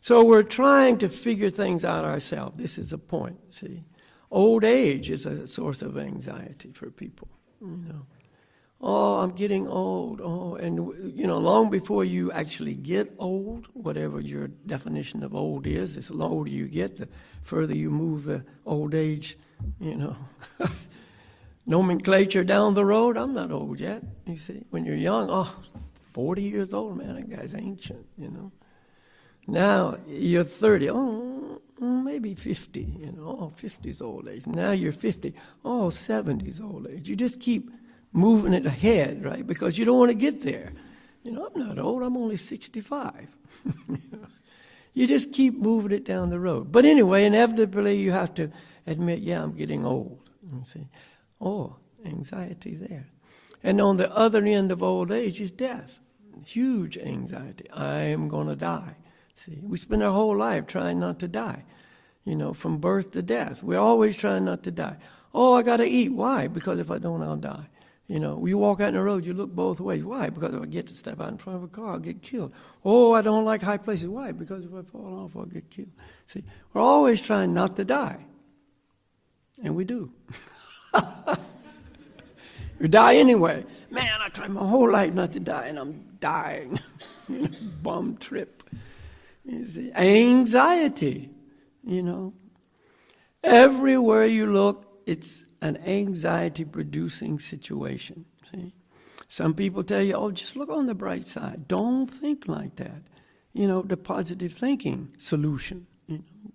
So we're trying to figure things out ourselves. This is the point, see. Old age is a source of anxiety for people, you know. Oh, I'm getting old. Oh, and, you know, long before you actually get old, whatever your definition of old is, the older you get, the further you move the old age, you know, nomenclature down the road. I'm not old yet, you see. When you're young, 40 years old, man, that guy's ancient, you know. Now you're 30, maybe 50, you know, 50's old age. Now you're 50, 70's old age. You just keep moving it ahead, right? Because you don't want to get there. You know, I'm not old, I'm only 65. You just keep moving it down the road. But anyway, inevitably you have to admit, yeah, I'm getting old. You see, anxiety there. And on the other end of old age is death. Huge anxiety. I am going to die. See, we spend our whole life trying not to die. You know, from birth to death. We're always trying not to die. I got to eat. Why? Because if I don't, I'll die. You know, you walk out on the road, you look both ways. Why? Because if I get to step out in front of a car, I'll get killed. I don't like high places. Why? Because if I fall off, I'll get killed. See, we're always trying not to die. And we do. You die anyway. Man, I tried my whole life not to die, and I'm dying. You know, bum trip. You see, anxiety, you know. Everywhere you look, it's an anxiety-producing situation. See? Some people tell you, just look on the bright side. Don't think like that. You know, the positive thinking solution, you know.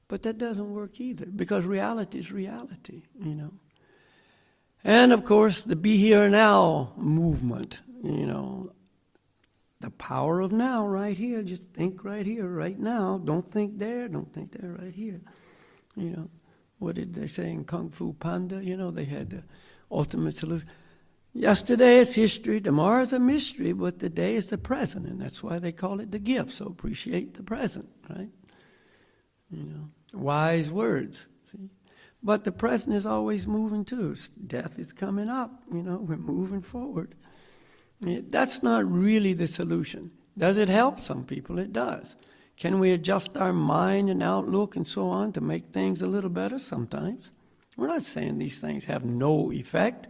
But that doesn't work either, because reality is reality, you know. And, of course, the Be Here Now movement, you know. The power of now right here. Just think right here, right now. Don't think there, don't think there, right here. You know. What did they say in Kung Fu Panda? You know, they had the ultimate solution. Yesterday is history, tomorrow's a mystery, but the day is the present, and that's why they call it the gift. So appreciate the present, right? You know, wise words, see? But the present is always moving too. Death is coming up, you know, we're moving forward. That's not really the solution. Does it help some people? It does. Can we adjust our mind and outlook and so on to make things a little better? Sometimes. We're not saying these things have no effect,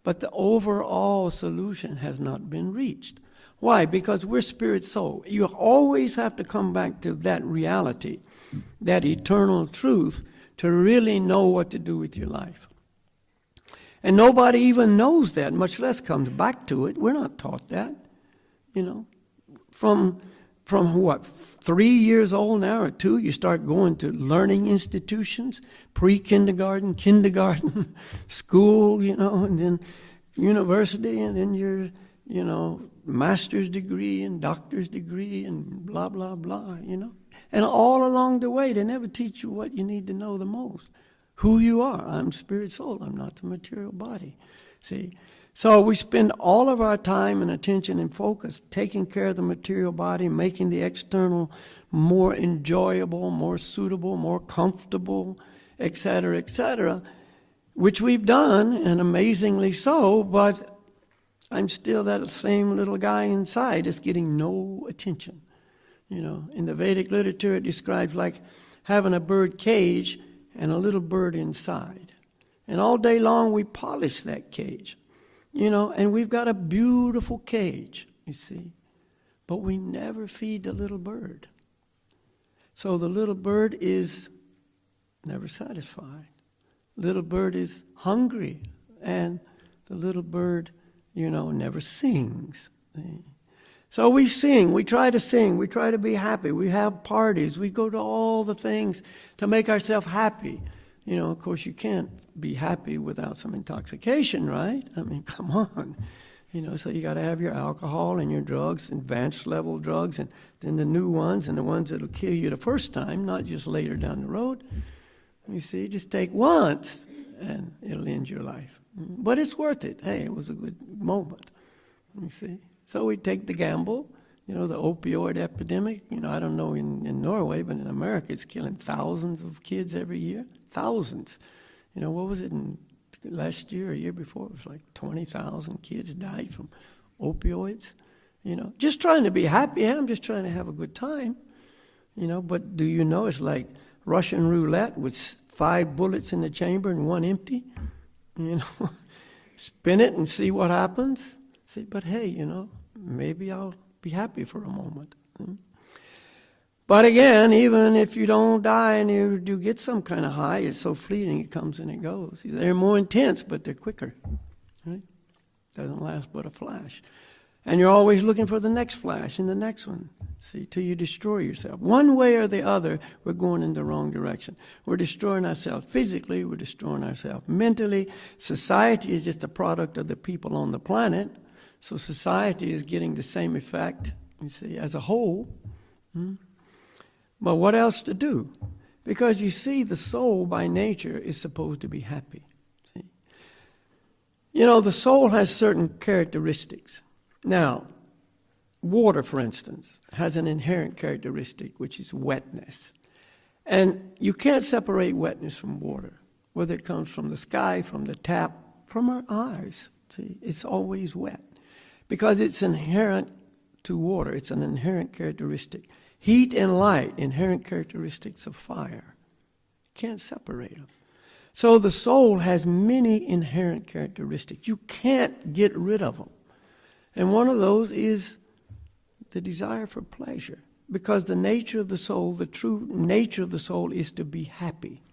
but the overall solution has not been reached. Why? Because we're spirit soul. You always have to come back to that reality, that eternal truth, to really know what to do with your life. And nobody even knows that, much less comes back to it. We're not taught that, you know. From what, 3 years old now or 2, you start going to learning institutions, pre-kindergarten, kindergarten, school, you know, and then university, and then your, you know, master's degree and doctor's degree and blah, blah, blah, you know. And all along the way, they never teach you what you need to know the most. Who you are. I'm spirit soul. I'm not the material body. See? So we spend all of our time and attention and focus taking care of the material body, making the external more enjoyable, more suitable, more comfortable, etc., which we've done, and amazingly so, but I'm still that same little guy inside that's getting no attention. You know, in the Vedic literature, it describes like having a bird cage and a little bird inside. And all day long, we polish that cage. You know, and we've got a beautiful cage, you see. But we never feed the little bird. So the little bird is never satisfied. Little bird is hungry. And the little bird, you know, never sings. So we sing, we try to be happy. We have parties, we go to all the things to make ourselves happy. You know, of course, you can't be happy without some intoxication, right? I mean, come on. You know, so you got to have your alcohol and your drugs, advanced level drugs, and then the new ones and the ones that'll kill you the first time, not just later down the road. You see, just take once and it'll end your life. But it's worth it. Hey, it was a good moment. You see. So we take the gamble. You know, the opioid epidemic, you know, I don't know in Norway, but in America it's killing thousands of kids every year. Thousands. You know, what was it in last year or year before? It was like 20,000 kids died from opioids. You know, just trying to be happy. I'm just trying to have a good time. But do you know it's like Russian roulette with 5 bullets in the chamber and 1 empty? Spin it and see what happens. Say, but hey, maybe I'll be happy for a moment. But again, even if you don't die and you do get some kind of high, it's so fleeting, it comes and it goes. They're more intense, but they're quicker. Right? Doesn't last but a flash. And you're always looking for the next flash and the next one. See, till you destroy yourself. One way or the other, we're going in the wrong direction. We're destroying ourselves physically, we're destroying ourselves mentally. Society is just a product of the people on the planet. So society is getting the same effect, you see, as a whole. But what else to do? Because you see, the soul by nature is supposed to be happy. See? The soul has certain characteristics. Now, water, for instance, has an inherent characteristic, which is wetness. And you can't separate wetness from water, whether it comes from the sky, from the tap, from our eyes. See, it's always wet because it's inherent to water. It's an inherent characteristic. Heat and light, inherent characteristics of fire. You can't separate them. So the soul has many inherent characteristics. You can't get rid of them. And one of those is the desire for pleasure. Because the nature of the soul, the true nature of the soul is to be happy.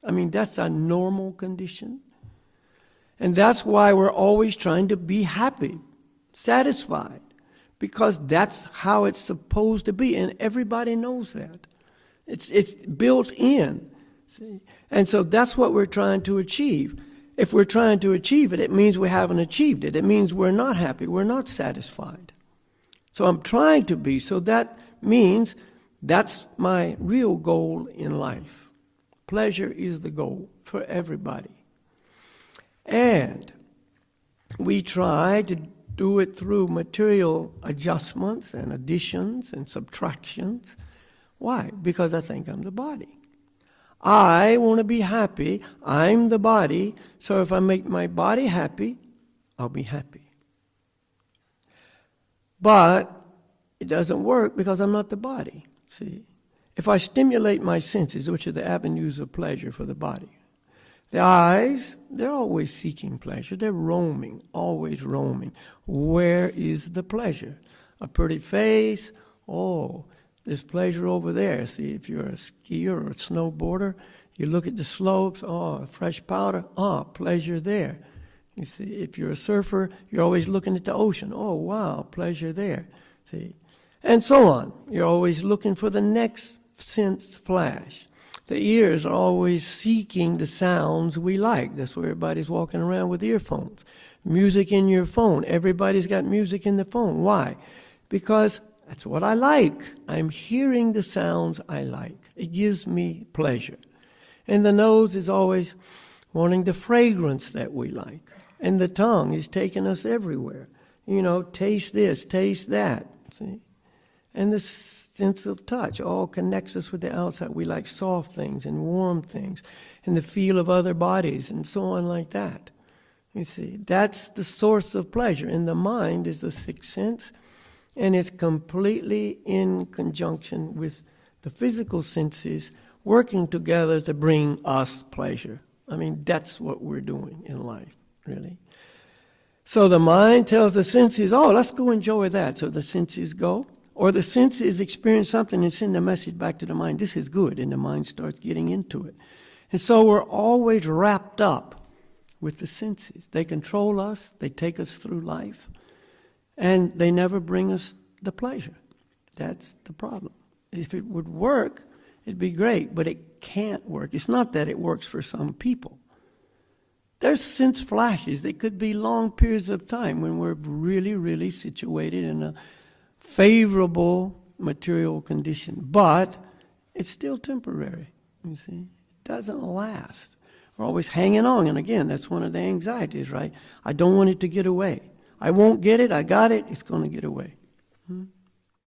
I mean, that's a normal condition. And that's why we're always trying to be happy, satisfied. Because that's how it's supposed to be. And everybody knows that. It's built in. See? And so that's what we're trying to achieve. If we're trying to achieve it, it means we haven't achieved it. It means we're not happy. We're not satisfied. So I'm trying to be. So that means that's my real goal in life. Pleasure is the goal for everybody. And we try to do it through material adjustments and additions and subtractions. Why? Because I think I'm the body. I want to be happy. I'm the body. So if I make my body happy, I'll be happy. But it doesn't work because I'm not the body. See? If I stimulate my senses, which are the avenues of pleasure for the body, the eyes, they're always seeking pleasure. They're roaming, always roaming. Where is the pleasure? A pretty face, there's pleasure over there. See, if you're a skier or a snowboarder, you look at the slopes, fresh powder, pleasure there. You see, if you're a surfer, you're always looking at the ocean. Oh, wow, pleasure there. See, and so on. You're always looking for the next sense flash. The ears are always seeking the sounds we like. That's why everybody's walking around with earphones. Music in your phone. Everybody's got music in the phone. Why? Because that's what I like. I'm hearing the sounds I like. It gives me pleasure. And the nose is always wanting the fragrance that we like. And the tongue is taking us everywhere. Taste this, taste that. See? And the sense of touch all connects us with the outside. We like soft things and warm things and the feel of other bodies and so on like that. You see, that's the source of pleasure. And the mind is the sixth sense. And it's completely in conjunction with the physical senses working together to bring us pleasure. I mean, that's what we're doing in life, really. So the mind tells the senses, let's go enjoy that. So the senses go. Or the senses experience something and send a message back to the mind. This is good. And the mind starts getting into it. And so we're always wrapped up with the senses. They control us. They take us through life. And they never bring us the pleasure. That's the problem. If it would work, it'd be great, but it can't work. It's not that it works for some people. There's sense flashes. They could be long periods of time when we're really, really situated in a favorable material condition. But it's still temporary, you see. It doesn't last. We're always hanging on. And again, that's one of the anxieties, right? I don't want it to get away. I won't get it. I got it. It's going to get away.